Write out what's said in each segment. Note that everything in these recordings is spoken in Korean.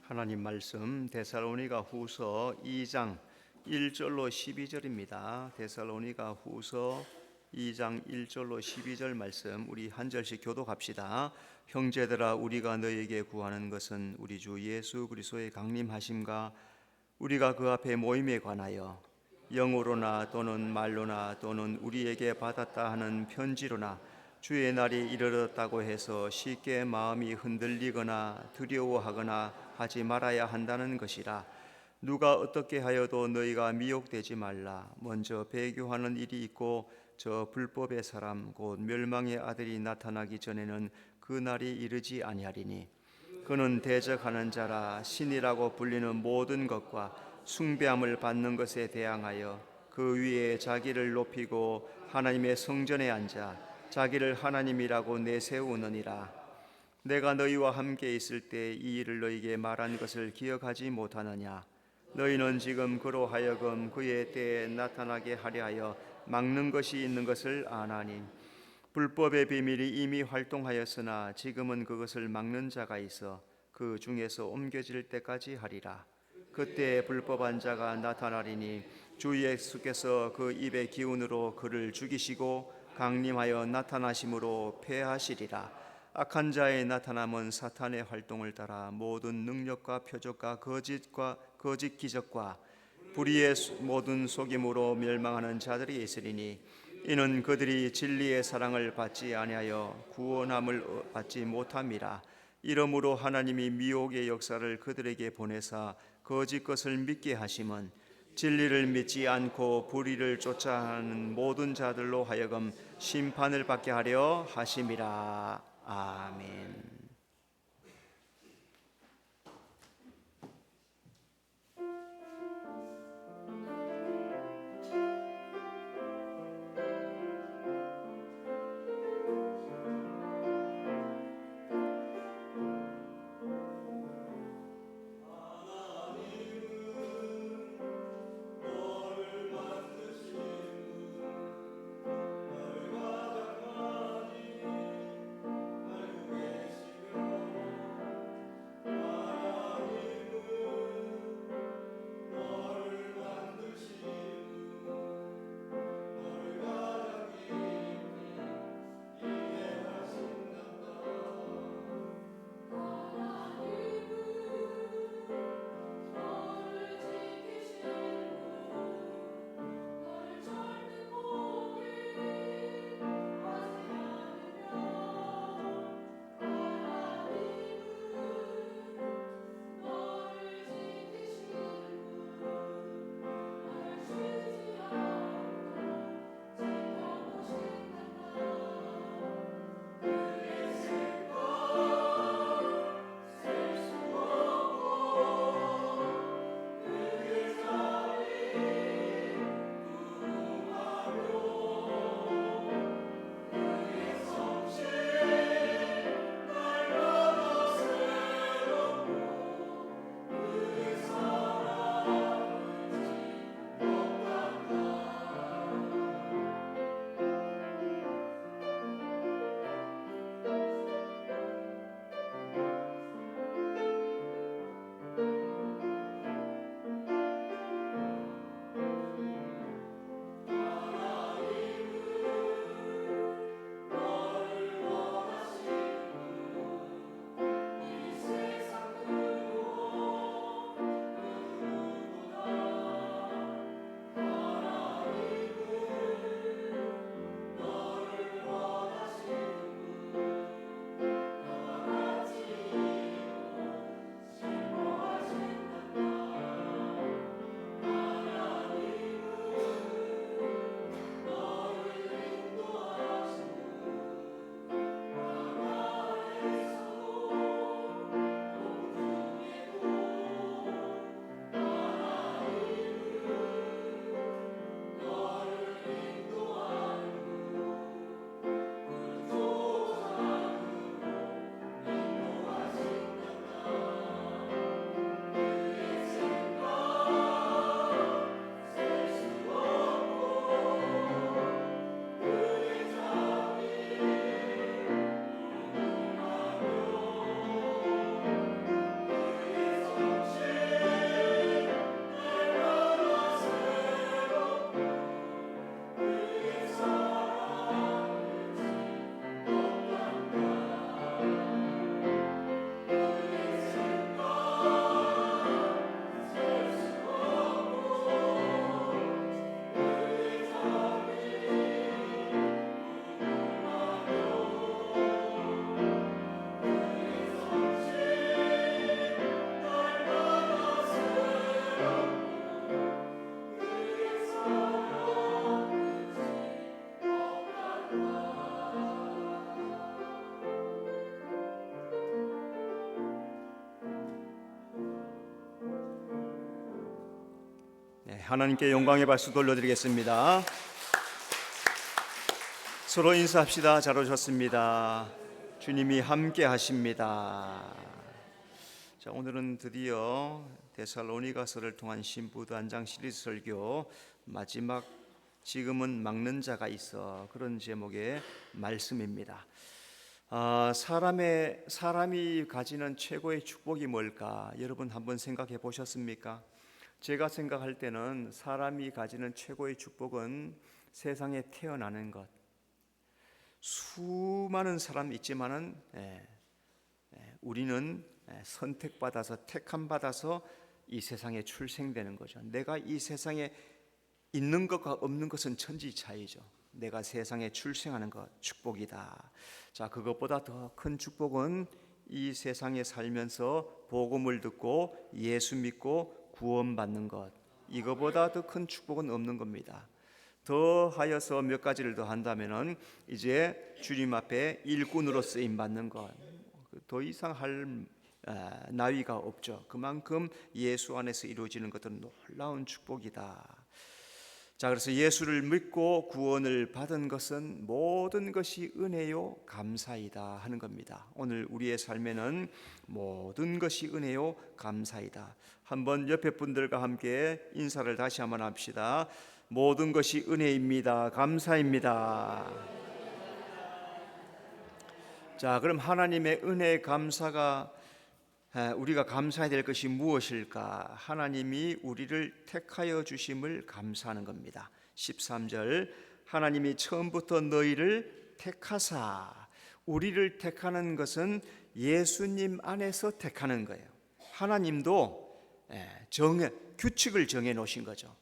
하나님 말씀 데살로니가 후서 2장 1절로 12절입니다. 데살로니가 후서 2장 1절로 12절 말씀 우리 한 절씩 교독합시다. 형제들아, 우리가 너에게 구하는 것은 우리 주 예수 그리스도의 강림하심과 우리가 그 앞에 모임에 관하여 영으로나 또는 말로나 또는 우리에게 받았다 하는 편지로나 주의 날이 이르렀다고 해서 쉽게 마음이 흔들리거나 두려워하거나 하지 말아야 한다는 것이라. 누가 어떻게 하여도 너희가 미혹되지 말라. 먼저 배교하는 일이 있고 저 불법의 사람 곧 멸망의 아들이 나타나기 전에는 그 날이 이르지 아니하리니 그는 대적하는 자라. 신이라고 불리는 모든 것과 숭배함을 받는 것에 대항하여 그 위에 자기를 높이고 하나님의 성전에 앉아 자기를 하나님이라고 내세우느니라. 내가 너희와 함께 있을 때 이 일을 너희에게 말한 것을 기억하지 못하느냐? 너희는 지금 그로 하여금 그의 때에 나타나게 하려 하여 막는 것이 있는 것을 아나니 불법의 비밀이 이미 활동하였으나 지금은 그것을 막는 자가 있어 그 중에서 옮겨질 때까지 하리라. 그때 불법한 자가 나타나리니 주 예수께서 그 입의 기운으로 그를 죽이시고 강림하여 나타나심으로 패하시리라. 악한 자의 나타남은 사탄의 활동을 따라 모든 능력과 표적과 거짓 기적과 불의의 모든 속임으로 멸망하는 자들이 있으리니 이는 그들이 진리의 사랑을 받지 아니하여 구원함을 받지 못함이라. 이러므로 하나님이 미혹의 역사를 그들에게 보내사 거짓 것을 믿게 하심은 진리를 믿지 않고 불의를 쫓아하는 모든 자들로 하여금 심판을 받게 하려 하심이라. 아멘. 하나님께 영광의 박수 돌려드리겠습니다. 서로 인사합시다. 잘 오셨습니다. 주님이 함께 하십니다. 자, 오늘은 드디어 데살로니가서를 통한 신부단장 시리즈 설교 마지막 지금은 막는 자가 있어, 그런 제목의 말씀입니다. 사람이 가지는 최고의 축복이 뭘까? 여러분 한번 생각해 보셨습니까? 제가 생각할 때는 사람이 가지는 최고의 축복은 세상에 태어나는 것. 수많은 사람이 있지만은 우리는 선택받아서 택함받아서 이 세상에 출생되는 거죠. 내가 이 세상에 있는 것과 없는 것은 천지 차이죠. 내가 세상에 출생하는 것 축복이다. 자, 그것보다 더 큰 축복은 이 세상에 살면서 복음을 듣고 예수 믿고 구원받는 것, 이거보다 더 큰 축복은 없는 겁니다. 더 하여서 몇 가지를 더 한다면은 이제 주님 앞에 일꾼으로 쓰임 받는 것, 더 이상 할 나위가 없죠. 그만큼 예수 안에서 이루어지는 것은 놀라운 축복이다. 자, 그래서 예수를 믿고 구원을 받은 것은 모든 것이 은혜요 감사이다 하는 겁니다. 오늘 우리의 삶에는 모든 것이 은혜요 감사이다. 한번 옆에 분들과 함께 인사를 다시 한번 합시다. 모든 것이 은혜입니다. 감사입니다. 자, 그럼 하나님의 은혜 감사가 우리가 감사해야 될 것이 무엇일까? 하나님이 우리를 택하여 주심을 감사하는 겁니다. 13절, 하나님이 처음부터 너희를 택하사. 우리를 택하는 것은 예수님 안에서 택하는 거예요. 하나님도 규칙을 정해 놓으신 거죠.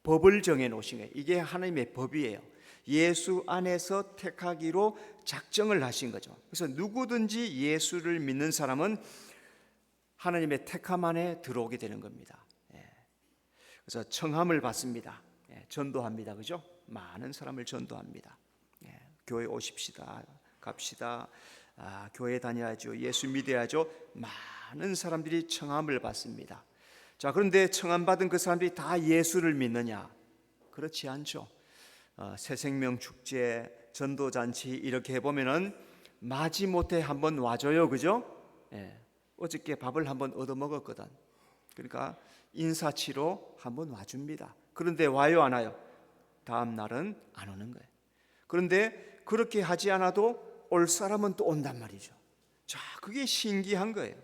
법을 정해 놓으신 거예요. 이게 하나님의 법이에요. 예수 안에서 택하기로 작정을 하신 거죠. 그래서 누구든지 예수를 믿는 사람은 하나님의 택함 안에 들어오게 되는 겁니다. 그래서 청함을 받습니다. 전도합니다. 그죠? 많은 사람을 전도합니다. 교회 오십시다. 갑시다. 교회 다녀야죠. 예수 믿어야죠. 많은 사람들이 청함을 받습니다. 자, 그런데 청함 받은 그 사람들이 다 예수를 믿느냐? 그렇지 않죠. 새생명 축제, 전도잔치 이렇게 해보면은 마지못해 한번 와줘요. 그죠? 어저께 밥을 한번 얻어먹었거든. 그러니까 인사치로 한번 와줍니다. 그런데 와요 안 와요? 다음 날은 안 오는 거예요. 그런데 그렇게 하지 않아도 올 사람은 또 온단 말이죠. 자, 그게 신기한 거예요.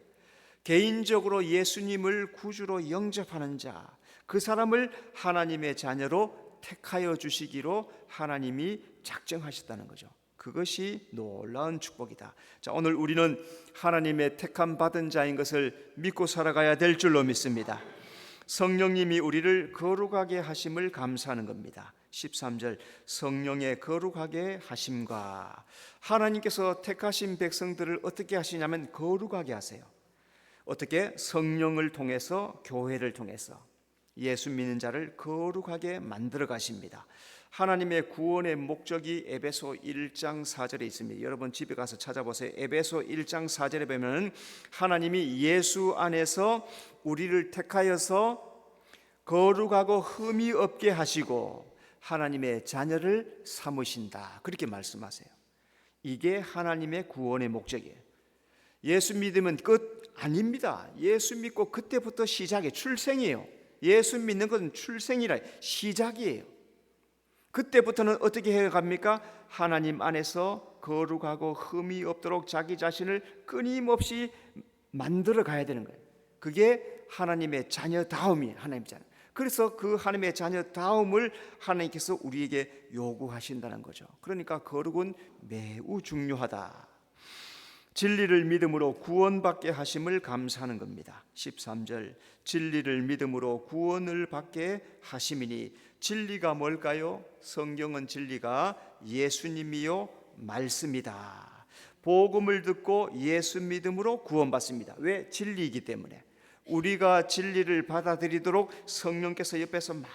개인적으로 예수님을 구주로 영접하는 자, 그 사람을 하나님의 자녀로 택하여 주시기로 하나님이 작정하셨다는 거죠. 그것이 놀라운 축복이다. 자, 오늘 우리는 하나님의 택함 받은 자인 것을 믿고 살아가야 될 줄로 믿습니다. 성령님이 우리를 거룩하게 하심을 감사하는 겁니다. 13절, 성령의 거룩하게 하심과, 하나님께서 택하신 백성들을 어떻게 하시냐면 거룩하게 하세요. 어떻게? 성령을 통해서, 교회를 통해서 예수 믿는 자를 거룩하게 만들어 가십니다. 하나님의 구원의 목적이 에베소 1장 4절에 있습니다. 여러분 집에 가서 찾아보세요. 에베소 1장 4절에 보면 하나님이 예수 안에서 우리를 택하여서 거룩하고 흠이 없게 하시고 하나님의 자녀를 삼으신다, 그렇게 말씀하세요. 이게 하나님의 구원의 목적이에요. 예수 믿으면 끝 아닙니다. 예수 믿고 그때부터 시작이에요. 출생이에요. 예수 믿는 것은 출생이라 시작이에요. 그때부터는 어떻게 해갑니까? 하나님 안에서 거룩하고 흠이 없도록 자기 자신을 끊임없이 만들어 가야 되는 거예요. 그게 하나님의 자녀다움이 하나님의 자녀. 그래서 그 하나님의 자녀다움을 하나님께서 우리에게 요구하신다는 거죠. 그러니까 거룩은 매우 중요하다. 진리를 믿음으로 구원받게 하심을 감사하는 겁니다. 13절, 진리를 믿음으로 구원을 받게 하심이니, 진리가 뭘까요? 성경은 진리가 예수님이요 말씀이다. 복음을 듣고 예수 믿음으로 구원받습니다. 왜? 진리이기 때문에. 우리가 진리를 받아들이도록 성령께서 옆에서 막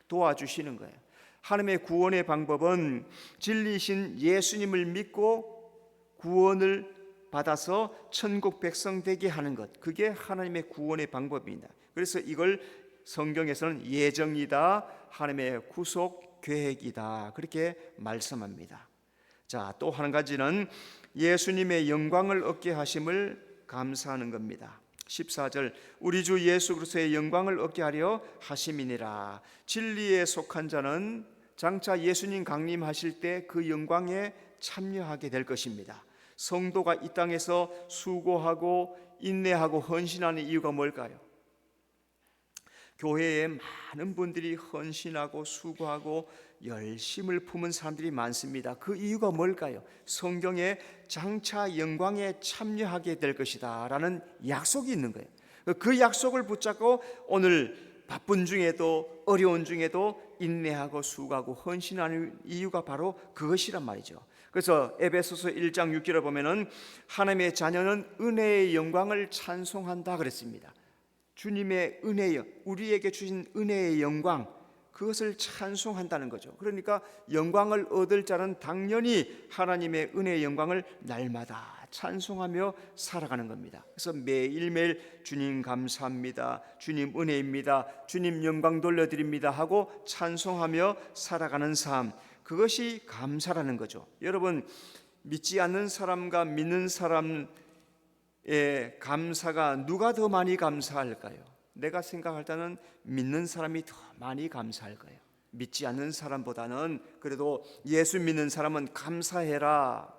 도와주시는 거예요. 하나님의 구원의 방법은 진리이신 예수님을 믿고 구원을 받아서 천국 백성 되게 하는 것, 그게 하나님의 구원의 방법입니다. 그래서 이걸 성경에서는 예정이다, 하나님의 구속 계획이다, 그렇게 말씀합니다. 자, 또 한 가지는 예수님의 영광을 얻게 하심을 감사하는 겁니다. 14절, 우리 주 예수 그리스도의 영광을 얻게 하려 하심이니라. 진리에 속한 자는 장차 예수님 강림하실 때 그 영광에 참여하게 될 것입니다. 성도가 이 땅에서 수고하고 인내하고 헌신하는 이유가 뭘까요? 교회에 많은 분들이 헌신하고 수고하고 열심을 품은 사람들이 많습니다. 그 이유가 뭘까요? 성경에 장차 영광에 참여하게 될 것이다 라는 약속이 있는 거예요. 그 약속을 붙잡고 오늘 바쁜 중에도 어려운 중에도 인내하고 수고하고 헌신하는 이유가 바로 그것이란 말이죠. 그래서 에베소서 1장 6절을 보면은 하나님의 자녀는 은혜의 영광을 찬송한다 그랬습니다. 주님의 은혜요, 우리에게 주신 은혜의 영광, 그것을 찬송한다는 거죠. 그러니까 영광을 얻을 자는 당연히 하나님의 은혜의 영광을 날마다 찬송하며 살아가는 겁니다. 그래서 매일매일 주님 감사합니다, 주님 은혜입니다, 주님 영광 돌려드립니다 하고 찬송하며 살아가는 삶, 그것이 감사라는 거죠. 여러분, 믿지 않는 사람과 믿는 사람 감사가 누가 더 많이 감사할까요? 내가 생각할 때는 믿는 사람이 더 많이 감사할 거예요. 믿지 않는 사람보다는 그래도 예수 믿는 사람은 감사해라,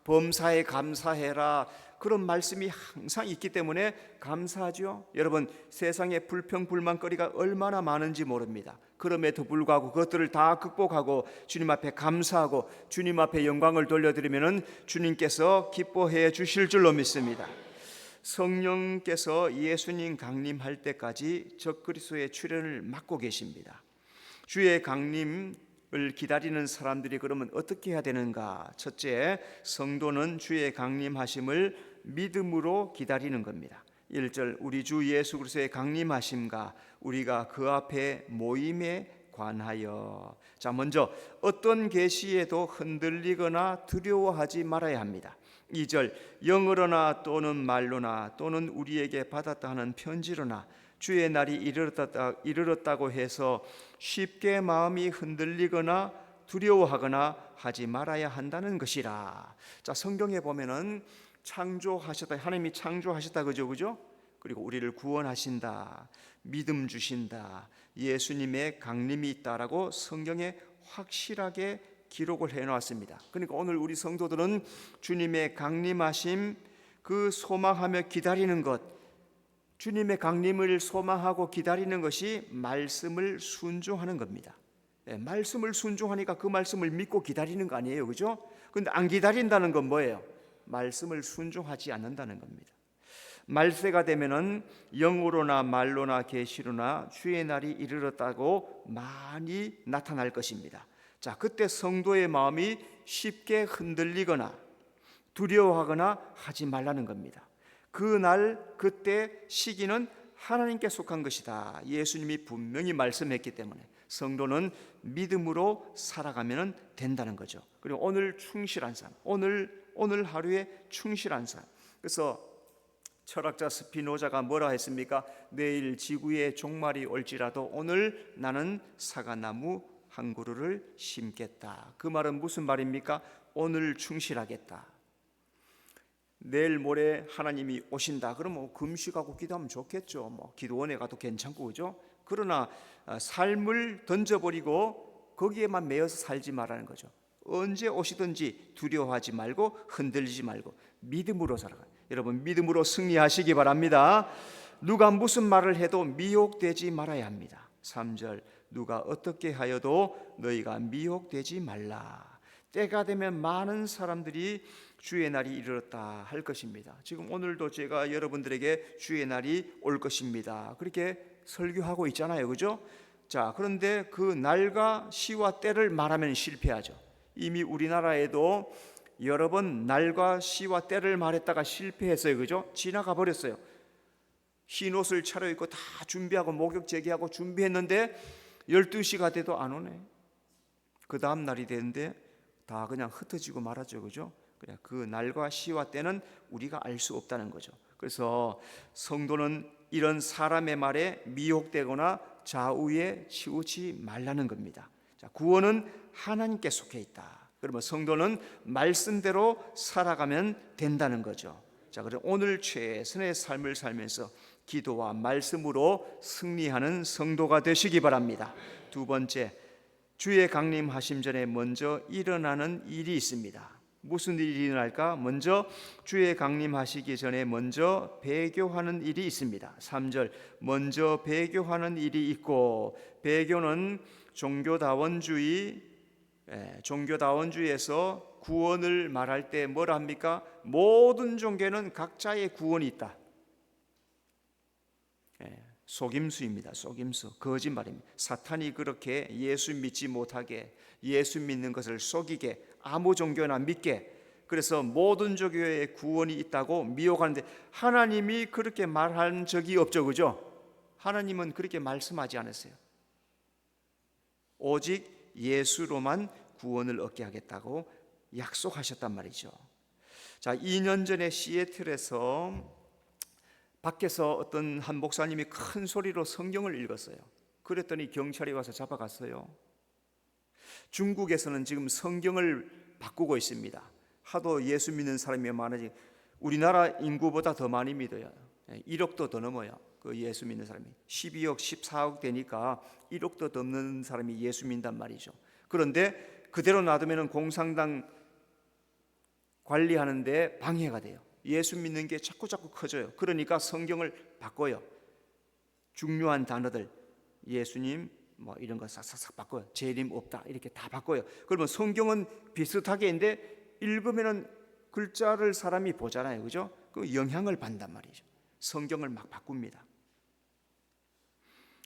범사에 감사해라, 그런 말씀이 항상 있기 때문에 감사하죠. 여러분, 세상에 불평불만거리가 얼마나 많은지 모릅니다. 그럼에도 불구하고 그것들을 다 극복하고 주님 앞에 감사하고 주님 앞에 영광을 돌려드리면 주님께서 기뻐해 주실 줄로 믿습니다. 성령께서 예수님 강림할 때까지 적그리스도의 출현을 막고 계십니다. 주의 강림을 기다리는 사람들이 그러면 어떻게 해야 되는가? 첫째, 성도는 주의 강림하심을 믿음으로 기다리는 겁니다. 1절, 우리 주 예수 그리스도의 강림하심과 우리가 그 앞에 모임에 관하여. 자, 먼저 어떤 계시에도 흔들리거나 두려워하지 말아야 합니다. 2절, 영어로나 또는 말로나 또는 우리에게 받았다 하는 편지로나 주의 날이 이르렀다고 해서 쉽게 마음이 흔들리거나 두려워하거나 하지 말아야 한다는 것이라. 자, 성경에 보면은 창조하셨다, 하나님이 창조하셨다, 그죠? 그리고 우리를 구원하신다, 믿음 주신다, 예수님의 강림이 있다라고 성경에 확실하게 기록을 해놓았습니다. 그러니까 오늘 우리 성도들은 주님의 강림하심, 그 소망하며 기다리는 것, 주님의 강림을 소망하고 기다리는 것이 말씀을 순종하는 겁니다. 말씀을 순종하니까 그 말씀을 믿고 기다리는 거 아니에요, 그죠? 그런데 안 기다린다는 건 뭐예요? 말씀을 순종하지 않는다는 겁니다. 말세가 되면은 영으로나 말로나 계시로나 주의 날이 이르렀다고 많이 나타날 것입니다. 자, 그때 성도의 마음이 쉽게 흔들리거나 두려워하거나 하지 말라는 겁니다. 그날 그때 시기는 하나님께 속한 것이다. 예수님이 분명히 말씀했기 때문에 성도는 믿음으로 살아가면 된다는 거죠. 그리고 오늘 충실한 삶, 오늘 하루에 충실한 삶. 그래서 철학자 스피노자가 뭐라 했습니까? 내일 지구에 종말이 올지라도 오늘 나는 사과나무 한 그루를 심겠다. 그 말은 무슨 말입니까? 오늘 충실하겠다. 내일 모레 하나님이 오신다. 그러면 금식하고 기도하면 좋겠죠. 기도원에 가도 괜찮고, 그죠? 그러나 삶을 던져버리고 거기에만 매여서 살지 말라는 거죠. 언제 오시든지 두려워하지 말고 흔들리지 말고 믿음으로 살아가요. 여러분, 믿음으로 승리하시기 바랍니다. 누가 무슨 말을 해도 미혹되지 말아야 합니다. 3절, 누가 어떻게 하여도 너희가 미혹되지 말라. 때가 되면 많은 사람들이 주의 날이 이르렀다 할 것입니다. 지금 오늘도 제가 여러분들에게 주의 날이 올 것입니다, 그렇게 설교하고 있잖아요, 그죠? 자, 그런데 그 날과 시와 때를 말하면 실패하죠. 이미 우리나라에도 여러 번 날과 시와 때를 말했다가 실패했어요, 그죠? 지나가 버렸어요. 흰 옷을 차려입고 다 준비하고 목욕 제기하고 준비했는데 12시가 돼도 안 오네. 그 다음 날이 되는데 다 그냥 흩어지고 말았죠, 그죠? 그냥 그 날과 시와 때는 우리가 알 수 없다는 거죠. 그래서 성도는 이런 사람의 말에 미혹되거나 좌우에 치우치 말라는 겁니다. 자, 구원은 하나님께 속해 있다. 그러면 성도는 말씀대로 살아가면 된다는 거죠. 자, 그럼 오늘 최선의 삶을 살면서 기도와 말씀으로 승리하는 성도가 되시기 바랍니다. 두 번째, 주의 강림하심 전에 먼저 일어나는 일이 있습니다. 무슨 일이 일어날까? 먼저 주의 강림하시기 전에 먼저 배교하는 일이 있습니다. 3절, 먼저 배교하는 일이 있고, 배교는 종교다원주의에서 구원을 말할 때 뭐라 합니까? 모든 종교는 각자의 구원이 있다. 속임수입니다. 속임수, 거짓말입니다. 사탄이 그렇게 예수 믿지 못하게, 예수 믿는 것을 속이게, 아무 종교나 믿게, 그래서 모든 종교에 구원이 있다고 미혹하는데, 하나님이 그렇게 말한 적이 없죠, 그죠? 하나님은 그렇게 말씀하지 않았어요. 오직 예수로만 구원을 얻게 하겠다고 약속하셨단 말이죠. 자, 2년 전에 시애틀에서 밖에서 어떤 한 목사님이 큰 소리로 성경을 읽었어요. 그랬더니 경찰이 와서 잡아갔어요. 중국에서는 지금 성경을 바꾸고 있습니다. 하도 예수 믿는 사람이 많아지, 우리나라 인구보다 더 많이 믿어요. 1억도 더 넘어요. 그 예수 믿는 사람이 12억, 14억 되니까 1억도 더 넘는 사람이 예수 믿는단 말이죠. 그런데 그대로 놔두면 공산당 관리하는데 방해가 돼요. 예수 믿는 게 자꾸 커져요. 그러니까 성경을 바꿔요. 중요한 단어들, 예수님 뭐 이런 거 싹싹 바꿔요. 재림 없다 이렇게 다 바꿔요. 그러면 성경은 비슷하게 있는데 읽으면은 글자를 사람이 보잖아요, 그죠? 그 영향을 받는단 말이죠. 성경을 막 바꿉니다.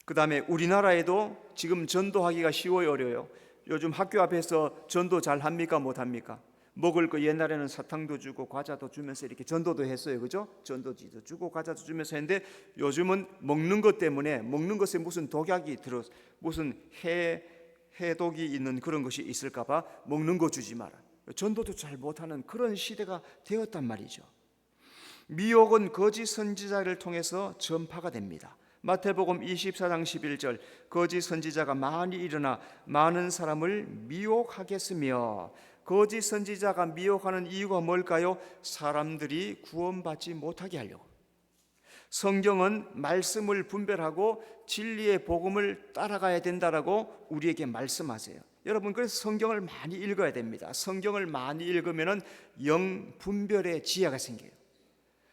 그 다음에 우리나라에도 지금 전도하기가 쉬워요, 어려워요? 요즘 학교 앞에서 전도 잘 합니까, 못 합니까? 먹을 거 옛날에는 사탕도 주고 과자도 주면서 이렇게 전도도 했어요, 그죠? 전도지도 주고 과자도 주면서 했는데, 요즘은 먹는 것 때문에, 먹는 것에 무슨 독약이 들어, 무슨 해독이 있는 그런 것이 있을까봐 먹는 거 주지 마라. 전도도 잘 못하는 그런 시대가 되었단 말이죠. 미혹은 거짓 선지자를 통해서 전파가 됩니다. 마태복음 24장 11절, 거짓 선지자가 많이 일어나 많은 사람을 미혹하겠으며, 거짓 선지자가 미혹하는 이유가 뭘까요? 사람들이 구원받지 못하게 하려고. 성경은 말씀을 분별하고 진리의 복음을 따라가야 된다라고 우리에게 말씀하세요. 여러분, 그래서 성경을 많이 읽어야 됩니다. 성경을 많이 읽으면 영 분별의 지혜가 생겨요.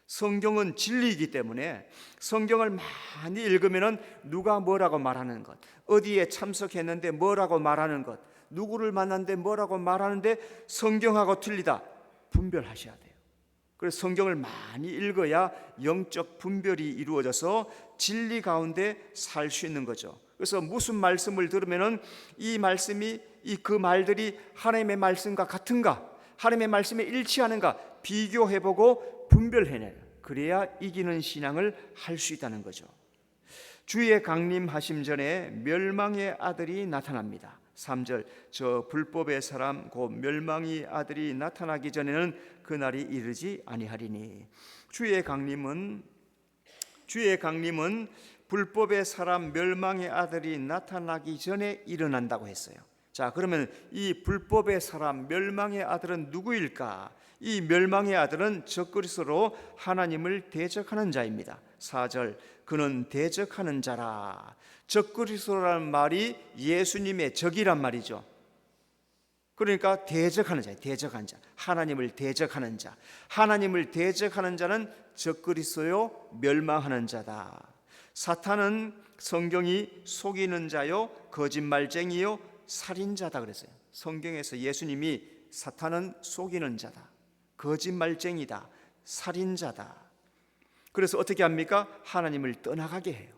성경은 진리이기 때문에 성경을 많이 읽으면 누가 뭐라고 말하는 것, 어디에 참석했는데 뭐라고 말하는 것, 누구를 만났는데 뭐라고 말하는데 성경하고 틀리다 분별하셔야 돼요. 그래서 성경을 많이 읽어야 영적 분별이 이루어져서 진리 가운데 살 수 있는 거죠. 그래서 무슨 말씀을 들으면은 이 말씀이 그 말들이 하나님의 말씀과 같은가, 하나님의 말씀에 일치하는가 비교해보고 분별해내요. 그래야 이기는 신앙을 할 수 있다는 거죠. 주의 강림하심 전에 멸망의 아들이 나타납니다. 3절, 저 불법의 사람 곧 멸망의 아들이 나타나기 전에는 그날이 이르지 아니하리니. 주의 강림은 불법의 사람 멸망의 아들이 나타나기 전에 일어난다고 했어요. 자, 그러면 이 불법의 사람 멸망의 아들은 누구일까? 이 멸망의 아들은 적그리스도로 하나님을 대적하는 자입니다. 4절, 그는 대적하는 자라. 적그리스도라는 말이 예수님의 적이란 말이죠. 그러니까 대적하는 자예요. 대적한 자, 하나님을 대적하는 자. 하나님을 대적하는 자는 적그리스도요 멸망하는 자다. 사탄은 성경이 속이는 자요 거짓말쟁이요 살인자다 그랬어요. 성경에서 예수님이 사탄은 속이는 자다, 거짓말쟁이다, 살인자다. 그래서 어떻게 합니까? 하나님을 떠나가게 해요.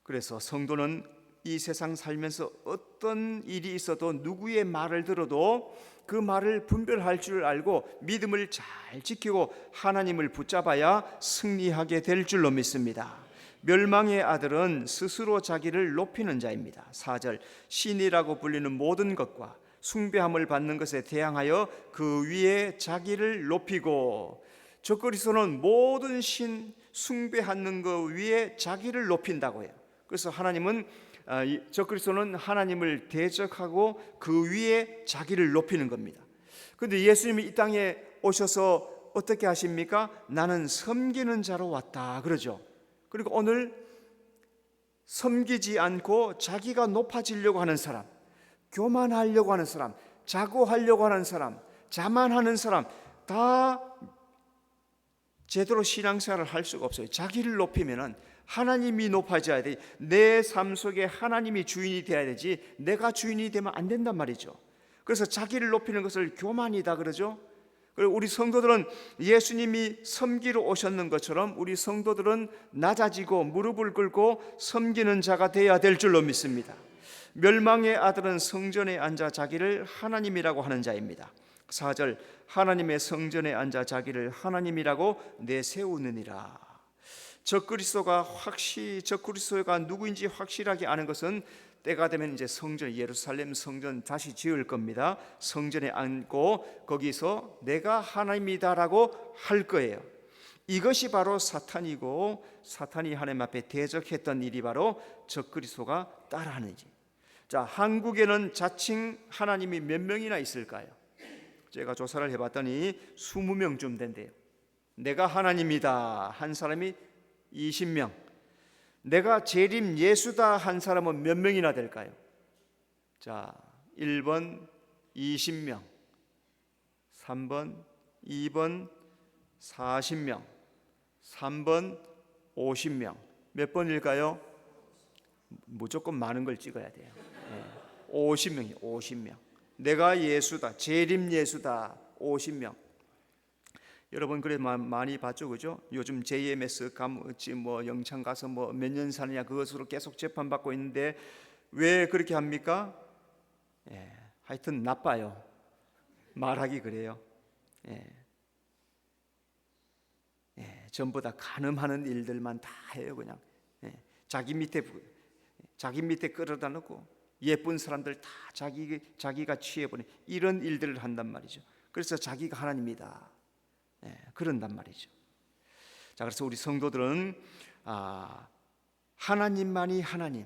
그래서 성도는 이 세상 살면서 어떤 일이 있어도 누구의 말을 들어도 그 말을 분별할 줄 알고 믿음을 잘 지키고 하나님을 붙잡아야 승리하게 될 줄로 믿습니다. 멸망의 아들은 스스로 자기를 높이는 자입니다. 4절, 신이라고 불리는 모든 것과 숭배함을 받는 것에 대항하여 그 위에 자기를 높이고, 적그리스도는 모든 신 숭배하는 것 위에 자기를 높인다고 해요. 그래서 하나님은 적그리스도는 하나님을 대적하고 그 위에 자기를 높이는 겁니다. 그런데 예수님이 이 땅에 오셔서 어떻게 하십니까? 나는 섬기는 자로 왔다 그러죠. 그리고 오늘 섬기지 않고 자기가 높아지려고 하는 사람, 교만하려고 하는 사람, 자고하려고 하는 사람, 자만하는 사람 다 제대로 신앙생활을 할 수가 없어요. 자기를 높이면은 하나님이 높아져야 돼. 내 삶 속에 하나님이 주인이 되어야 되지 내가 주인이 되면 안 된단 말이죠. 그래서 자기를 높이는 것을 교만이다 그러죠. 그리고 우리 성도들은 예수님이 섬기러 오셨는 것처럼 우리 성도들은 낮아지고 무릎을 꿇고 섬기는 자가 되어야 될 줄로 믿습니다. 멸망의 아들은 성전에 앉아 자기를 하나님이라고 하는 자입니다. 4절 하나님의 성전에 앉아 자기를 하나님이라고 내세우느니라. 적그리스도가 누구인지 확실하게 아는 것은 때가 되면 이제 성전, 예루살렘 성전 다시 지을 겁니다. 성전에 앉고 거기서 내가 하나님이다라고 할 거예요. 이것이 바로 사탄이고 사탄이 하나님 앞에 대적했던 일이 바로 적그리스도가 따라하는 일. 자, 한국에는 자칭 하나님이 몇 명이나 있을까요? 제가 조사를 해봤더니 20명쯤 된대요. 내가 하나님이다 한 사람이 20명, 내가 재림 예수다 한 사람은 몇 명이나 될까요? 자, 1번 20명, 3번 2번 40명, 3번 50명. 몇 번일까요? 무조건 많은 걸 찍어야 돼요. 50명이에요. 50명. 내가 예수다, 재림 예수다. 50명. 여러분 그래 많이 봤죠, 그죠? 요즘 JMS 감지 뭐 영창 가서 뭐 몇 년 사느냐 그것으로 계속 재판받고 있는데 왜 그렇게 합니까? 하여튼 나빠요. 말하기 그래요. 전부 다 간음하는 일들만 다 해요, 그냥. 자기 밑에 끌어다 놓고 예쁜 사람들 다 자기가 취해버린 이런 일들을 한단 말이죠. 그래서 자기가 하나님이다. 그런단 말이죠. 자, 그래서 우리 성도들은 하나님만이 하나님,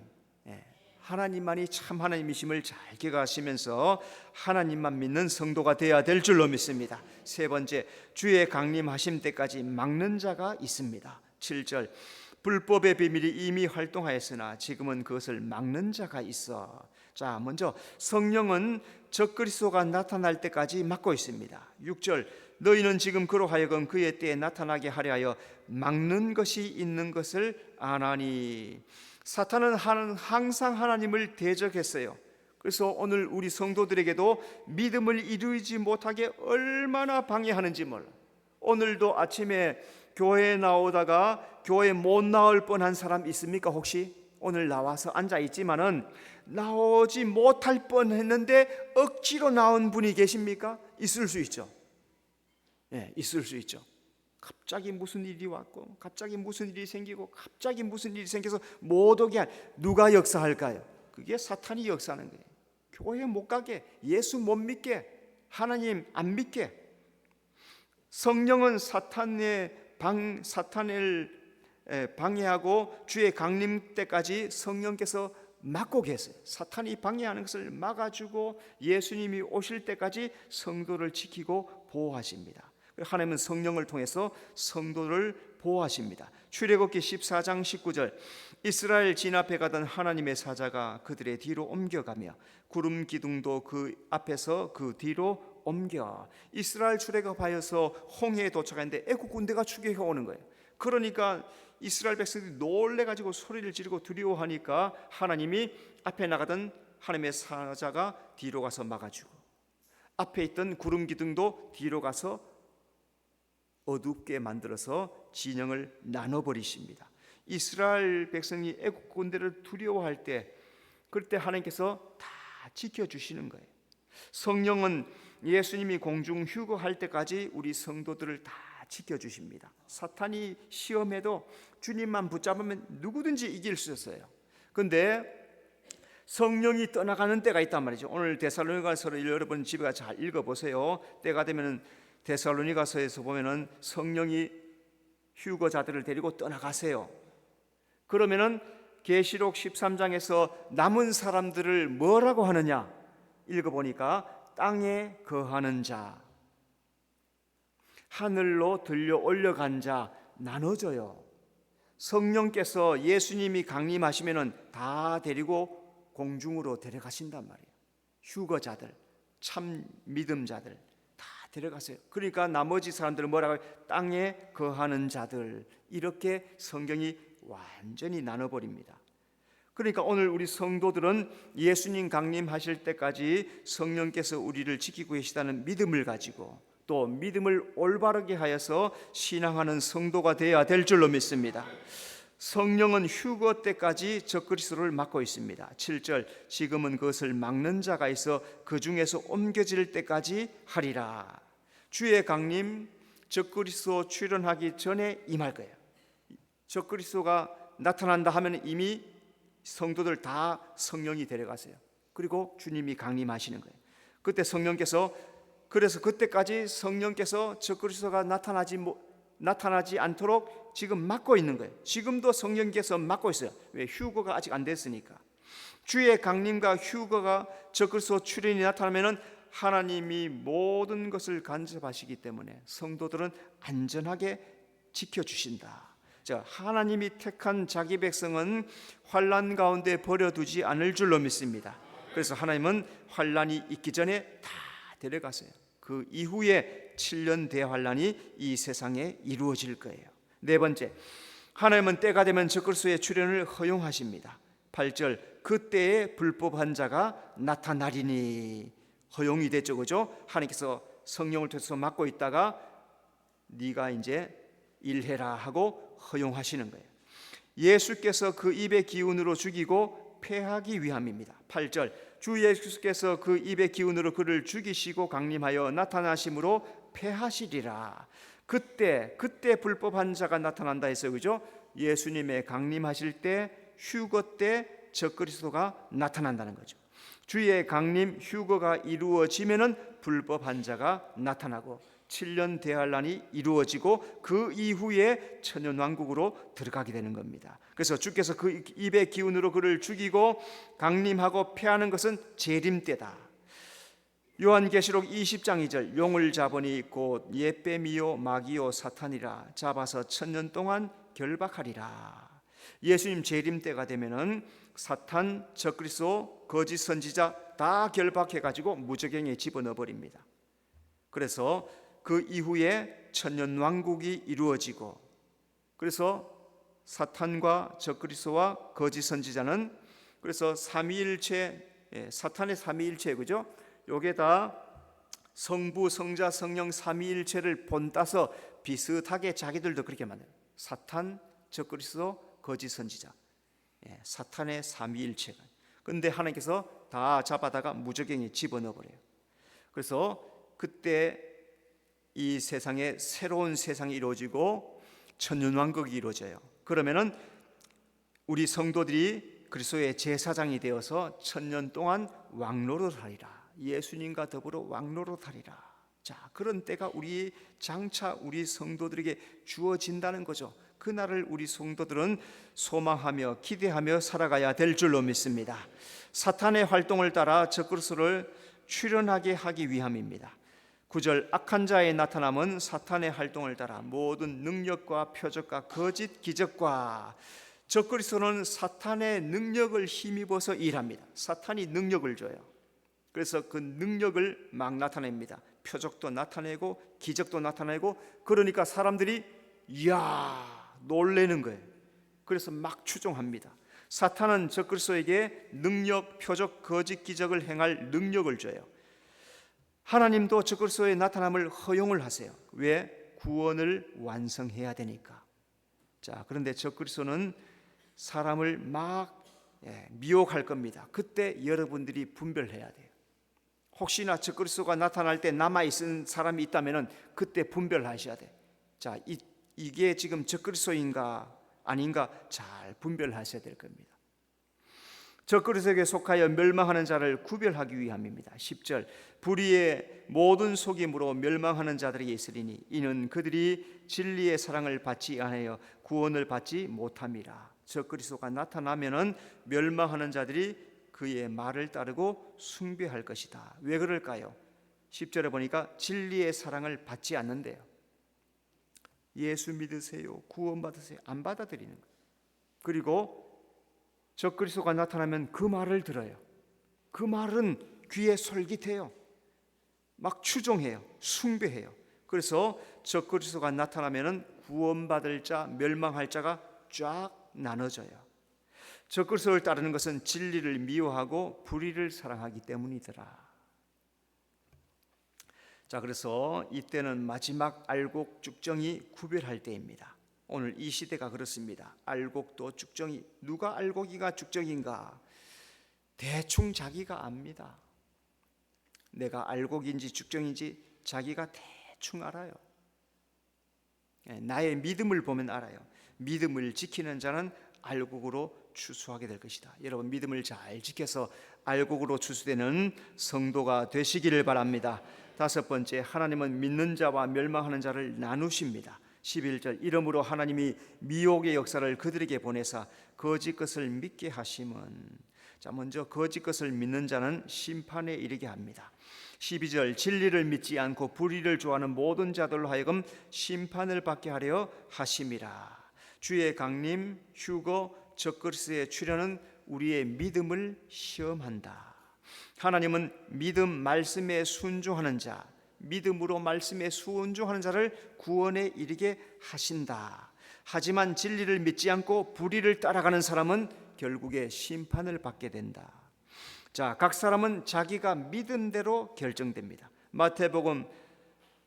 하나님만이 참 하나님이심을 잘 기억하시면서 하나님만 믿는 성도가 되어야 될 줄로 믿습니다. 세 번째, 주의 강림하심 때까지 막는 자가 있습니다. 7절 불법의 비밀이 이미 활동하였으나 지금은 그것을 막는 자가 있어. 자, 먼저 성령은 적그리스도가 나타날 때까지 막고 있습니다. 6절 너희는 지금 그로 하여금 그의 때에 나타나게 하려 하여 막는 것이 있는 것을 아나니. 사탄은 항상 하나님을 대적했어요. 그래서 오늘 우리 성도들에게도 믿음을 이루지 못하게 얼마나 방해하는지 몰라. 오늘도 아침에 교회에 나오다가 교회 못 나올 뻔한 사람 있습니까? 혹시 오늘 나와서 앉아 있지만은 나오지 못할 뻔했는데 억지로 나온 분이 계십니까? 있을 수 있죠. 있을 수 있죠. 갑자기 무슨 일이 왔고 갑자기 무슨 일이 생기고 갑자기 무슨 일이 생겨서 못 오게 한 누가 역사할까요? 그게 사탄이 역사하는 거예요. 교회 못 가게, 예수 못 믿게, 하나님 안 믿게. 성령은 사탄을 방해하고 주의 강림 때까지 성령께서 막고 계세요. 사탄이 방해하는 것을 막아주고 예수님이 오실 때까지 성도를 지키고 보호하십니다. 하나님은 성령을 통해서 성도를 보호하십니다. 출애굽기 14장 19절 이스라엘 진압해 가던 하나님의 사자가 그들의 뒤로 옮겨가며 구름 기둥도 그 앞에서 그 뒤로 옮겨. 이스라엘 출애굽하여서 홍해에 도착했는데 애국 군대가 추격해 오는 거예요. 그러니까 이스라엘 백성들이 놀래가지고 소리를 지르고 두려워하니까 하나님이 앞에 나가던 하나님의 사자가 뒤로 가서 막아주고 앞에 있던 구름 기둥도 뒤로 가서 어둡게 만들어서 진영을 나눠버리십니다. 이스라엘 백성이 애국 군대를 두려워할 때 그때 하나님께서 다 지켜주시는 거예요. 성령은 예수님이 공중 휴거할 때까지 우리 성도들을 다 지켜주십니다. 사탄이 시험해도 주님만 붙잡으면 누구든지 이길 수 있어요. 그런데 성령이 떠나가는 때가 있단 말이죠. 오늘 데살로니가서를 여러분 집에 가서 잘 읽어보세요. 때가 되면 데살로니가서에서 보면은 성령이 휴거자들을 데리고 떠나가세요. 그러면은 계시록 13장에서 남은 사람들을 뭐라고 하느냐? 읽어보니까 땅에 거하는 자, 하늘로 들려 올려간 자 나눠져요. 성령께서 예수님이 강림하시면은 다 데리고 공중으로 데려가신단 말이에요. 휴거자들, 참 믿음자들 다 데려가세요. 그러니까 나머지 사람들은 뭐라고 해요? 땅에 거하는 자들, 이렇게 성경이 완전히 나눠버립니다. 그러니까 오늘 우리 성도들은 예수님 강림하실 때까지 성령께서 우리를 지키고 계시다는 믿음을 가지고 또 믿음을 올바르게 하여서 신앙하는 성도가 되어야 될 줄로 믿습니다. 성령은 휴거 때까지 적그리스도를 막고 있습니다. 7절, 지금은 그것을 막는 자가 있어 그 중에서 옮겨질 때까지 하리라. 주의 강림, 적그리스도 출현하기 전에 임할 거예요. 적그리스도가 나타난다 하면 이미 성도들 다 성령이 데려가세요. 그리고 주님이 강림하시는 거예요. 그때 성령께서, 그래서 그때까지 성령께서 적그리스도가 나타나지 않도록 지금 막고 있는 거예요. 지금도 성령께서 막고 있어요. 왜? 휴거가 아직 안 됐으니까. 주의 강림과 휴거가 적그리스도 출현이 나타나면은 하나님이 모든 것을 간섭하시기 때문에 성도들은 안전하게 지켜주신다. 자, 하나님이 택한 자기 백성은 환난 가운데 버려두지 않을 줄로 믿습니다. 그래서 하나님은 환난이 있기 전에 다 데려가세요. 그 이후에 7년 대환란이 이 세상에 이루어질 거예요. 네 번째, 하나님은 때가 되면 적그리스도의 출현을 허용하십니다. 8절, 그때에 불법한 자가 나타나리니. 허용이 됐죠, 그죠? 하나님께서 성령을 통해서 막고 있다가 네가 이제 일해라 하고 허용하시는 거예요. 예수께서 그 입의 기운으로 죽이고 패하기 위함입니다. 8절, 주 예수께서 그 입의 기운으로 그를 죽이시고 강림하여 나타나심으로 패하시리라. 그때 불법한 자가 나타난다 했어요, 그죠? 예수님의 강림하실 때, 휴거 때 적그리스도가 나타난다는 거죠. 주의 강림, 휴거가 이루어지면은 불법한 자가 나타나고 7년 대환란이 이루어지고 그 이후에 천년왕국으로 들어가게 되는 겁니다. 그래서 주께서 그 입의 기운으로 그를 죽이고 강림하고 패하는 것은 재림 때다. 요한계시록 20장 2절, 용을 잡으니 곧 예배미요 마귀요 사탄이라 잡아서 1000년 동안 결박하리라. 예수님 재림 때가 되면은 사탄, 적그리스도, 거짓 선지자 다 결박해 가지고 무저갱에 집어넣어 버립니다. 그래서 그 이후에 천년 왕국이 이루어지고, 그래서 사탄과 적그리스도와 거짓 선지자는, 그래서 삼위일체, 사탄의 삼위일체, 그죠? 요게 다 성부, 성자, 성령 삼위일체를 본따서 비슷하게 자기들도 그렇게 만들어요. 사탄, 적그리스도, 거짓 선지자, 사탄의 삼위일체가. 근데 하나님께서 다 잡아다가 무저갱에 집어넣어 버려요. 그래서 그때 이 세상에 새로운 세상이 이루어지고 천년왕국이 이루어져요. 그러면은 우리 성도들이 그리스도의 제사장이 되어서 1000년 동안 왕노릇 하리라. 예수님과 더불어 왕노릇 하리라. 자, 그런 때가 우리 장차 우리 성도들에게 주어진다는 거죠. 그날을 우리 성도들은 소망하며 기대하며 살아가야 될 줄로 믿습니다. 사탄의 활동을 따라 적그리스도를 출현하게 하기 위함입니다. 9절, 악한 자의 나타남은 사탄의 활동을 따라 모든 능력과 표적과 거짓 기적과, 적그리스도는 사탄의 능력을 힘입어서 일합니다. 사탄이 능력을 줘요. 그래서 그 능력을 막 나타냅니다. 표적도 나타내고 기적도 나타내고, 그러니까 사람들이 이야 놀라는 거예요. 그래서 막 추종합니다. 사탄은 적그리스도에게 능력, 표적, 거짓 기적을 행할 능력을 줘요. 하나님도 적그리스도의 나타남을 허용을 하세요. 왜? 구원을 완성해야 되니까. 자, 그런데 적그리스도는 사람을 막 미혹할 겁니다. 그때 여러분들이 분별해야 돼요. 혹시나 적그리스도가 나타날 때 남아있은 사람이 있다면 그때 분별하셔야 돼요. 자, 이게 지금 적그리스도인가 아닌가 잘 분별하셔야 될 겁니다. 적그리스도에게 속하여 멸망하는 자를 구별하기 위함입니다. 10절 불의의 모든 속임으로 멸망하는 자들이 있으리니 이는 그들이 진리의 사랑을 받지 않아요 구원을 받지 못함이라. 적그리스도가 나타나면은 멸망하는 자들이 그의 말을 따르고 숭배할 것이다. 왜 그럴까요? 10절에 보니까 진리의 사랑을 받지 않는데요. 예수 믿으세요, 구원 받으세요, 안 받아들이는 거예요. 그리고 적그리스도가 나타나면 그 말을 들어요. 그 말은 귀에 솔깃해요. 막 추종해요, 숭배해요. 그래서 적그리스도가 나타나면 구원받을 자, 멸망할 자가 쫙 나눠져요. 적그리스도를 따르는 것은 진리를 미워하고 불의를 사랑하기 때문이더라. 자, 그래서 이때는 마지막 알곡 쭉정이 구별할 때입니다. 오늘 이 시대가 그렇습니다. 알곡도 쭉정이, 누가 알곡이가 쭉정인가 대충 자기가 압니다. 내가 알곡인지 쭉정인지 자기가 대충 알아요. 나의 믿음을 보면 알아요. 믿음을 지키는 자는 알곡으로 추수하게 될 것이다. 여러분 믿음을 잘 지켜서 알곡으로 추수되는 성도가 되시기를 바랍니다. 다섯 번째, 하나님은 믿는 자와 멸망하는 자를 나누십니다. 11절 이러므로 하나님이 미혹의 역사를 그들에게 보내사 거짓 것을 믿게 하심은, 자 먼저 거짓 것을 믿는 자는 심판에 이르게 합니다. 12절 진리를 믿지 않고 불의를 좋아하는 모든 자들로 하여금 심판을 받게 하려 하심이라. 주의 강림, 휴거, 적그리스도의 출현은 우리의 믿음을 시험한다. 하나님은 믿음 말씀에 순종하는 자, 믿음으로 말씀에 순종하는 자를 구원에 이르게 하신다. 하지만 진리를 믿지 않고 불의를 따라가는 사람은 결국에 심판을 받게 된다. 자, 각 사람은 자기가 믿은 대로 결정됩니다. 마태복음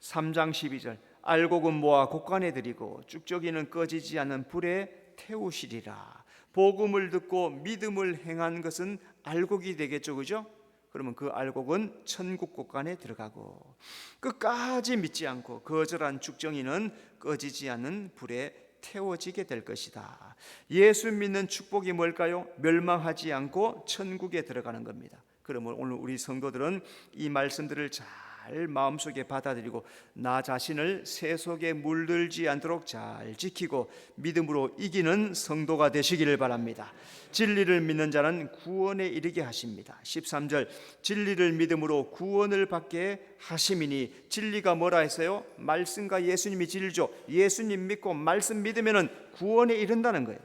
3장 12절 알곡은 모아 곡간에 들이고 쭉저기는 꺼지지 않는 불에 태우시리라. 복음을 듣고 믿음을 행한 것은 알곡이 되겠죠, 그죠? 그러면 그 알곡은 천국 곡간에 들어가고, 끝까지 믿지 않고 거절한 쭉정이는 꺼지지 않는 불에 태워지게 될 것이다. 예수 믿는 축복이 뭘까요? 멸망하지 않고 천국에 들어가는 겁니다. 그러면 오늘 우리 성도들은 이 말씀들을 잘 마음속에 받아들이고 나 자신을 새 속에 물들지 않도록 잘 지키고 믿음으로 이기는 성도가 되시기를 바랍니다. 진리를 믿는 자는 구원에 이르게 하십니다. 13절 진리를 믿음으로 구원을 받게 하심이니, 진리가 뭐라 했어요? 말씀과 예수님이 진리죠. 예수님 믿고 말씀 믿으면 구원에 이른다는 거예요.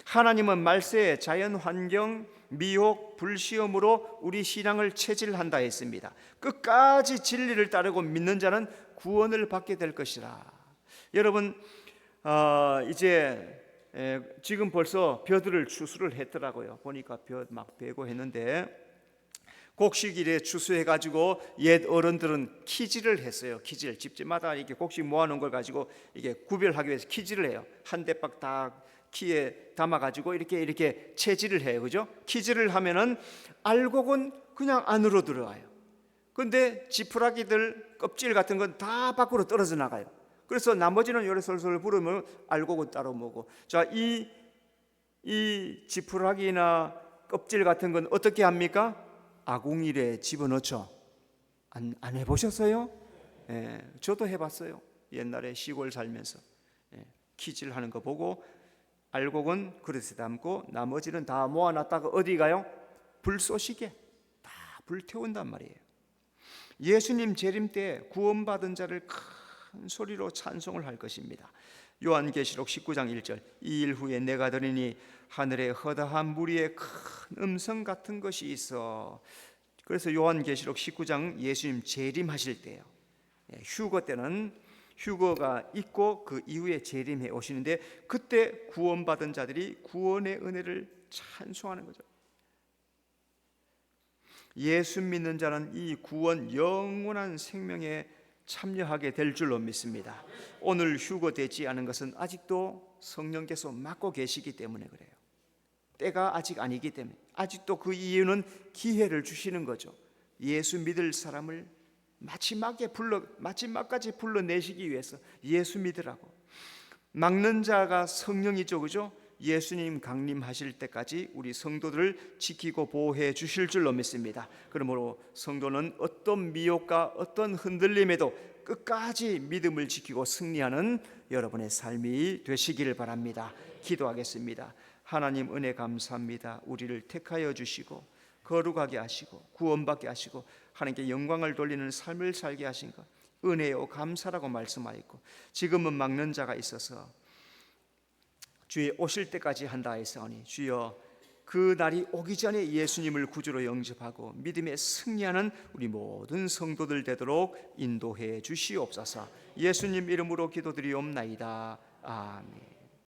하나님은 말세, 자연 환경, 미혹, 불시험으로 우리 신앙을 체질한다 했습니다. 끝까지 진리를 따르고 믿는 자는 구원을 받게 될 것이라. 여러분 이제 지금 벌써 벼들을 추수를 했더라고요. 보니까 벼 막 베고 했는데 곡식일에 추수해가지고 옛 어른들은 키질을 했어요. 키질, 집집마다 이렇게 곡식 모아놓은 걸 가지고 이게 구별하기 위해서 키질을 해요. 한 대박 다 키에 담아가지고 이렇게 채질을 해요, 그죠? 키질을 하면은 알곡은 그냥 안으로 들어와요. 근데 지푸라기들 껍질 같은 건 다 밖으로 떨어져 나가요. 그래서 나머지는 요래 솔솔 부르면 알곡은 따로 먹고. 자, 이 지푸라기나 껍질 같은 건 어떻게 합니까? 아궁이에 집어넣죠. 안 해보셨어요? 예, 저도 해봤어요. 옛날에 시골 살면서 키질하는 거 보고 알곡은 그릇에 담고 나머지는 다 모아놨다가 어디 가요? 불쏘시개 다 불태운단 말이에요. 예수님 재림 때 구원받은 자를 큰 소리로 찬송을 할 것입니다. 요한계시록 19장 1절 이 일 후에 내가 들으니 하늘에 허다한 무리의 큰 음성 같은 것이 있어. 그래서 요한계시록 19장 예수님 재림하실 때요, 휴거 때는 휴거가 있고 그 이후에 재림해 오시는데 그때 구원받은 자들이 구원의 은혜를 찬송하는 거죠. 예수 믿는 자는 이 구원 영원한 생명에 참여하게 될 줄로 믿습니다. 오늘 휴거되지 않은 것은 아직도 성령께서 맡고 계시기 때문에 그래요. 때가 아직 아니기 때문에, 아직도 그 이유는 기회를 주시는 거죠. 예수 믿을 사람을 마지막까지 불러내시기 위해서 예수 믿으라고. 막는 자가 성령이죠, 그죠? 예수님 강림하실 때까지 우리 성도들을 지키고 보호해 주실 줄로 믿습니다. 그러므로 성도는 어떤 미혹과 어떤 흔들림에도 끝까지 믿음을 지키고 승리하는 여러분의 삶이 되시기를 바랍니다. 기도하겠습니다. 하나님 은혜 감사합니다. 우리를 택하여 주시고 거룩하게 하시고 구원받게 하시고 하나님께 영광을 돌리는 삶을 살게 하신 것 은혜요 감사라고 말씀하였고, 지금은 막는 자가 있어서 주의 오실 때까지 한다 하였사오니 주여 그 날이 오기 전에 예수님을 구주로 영접하고 믿음에 승리하는 우리 모든 성도들 되도록 인도해 주시옵소서. 예수님 이름으로 기도드리옵나이다. 아멘.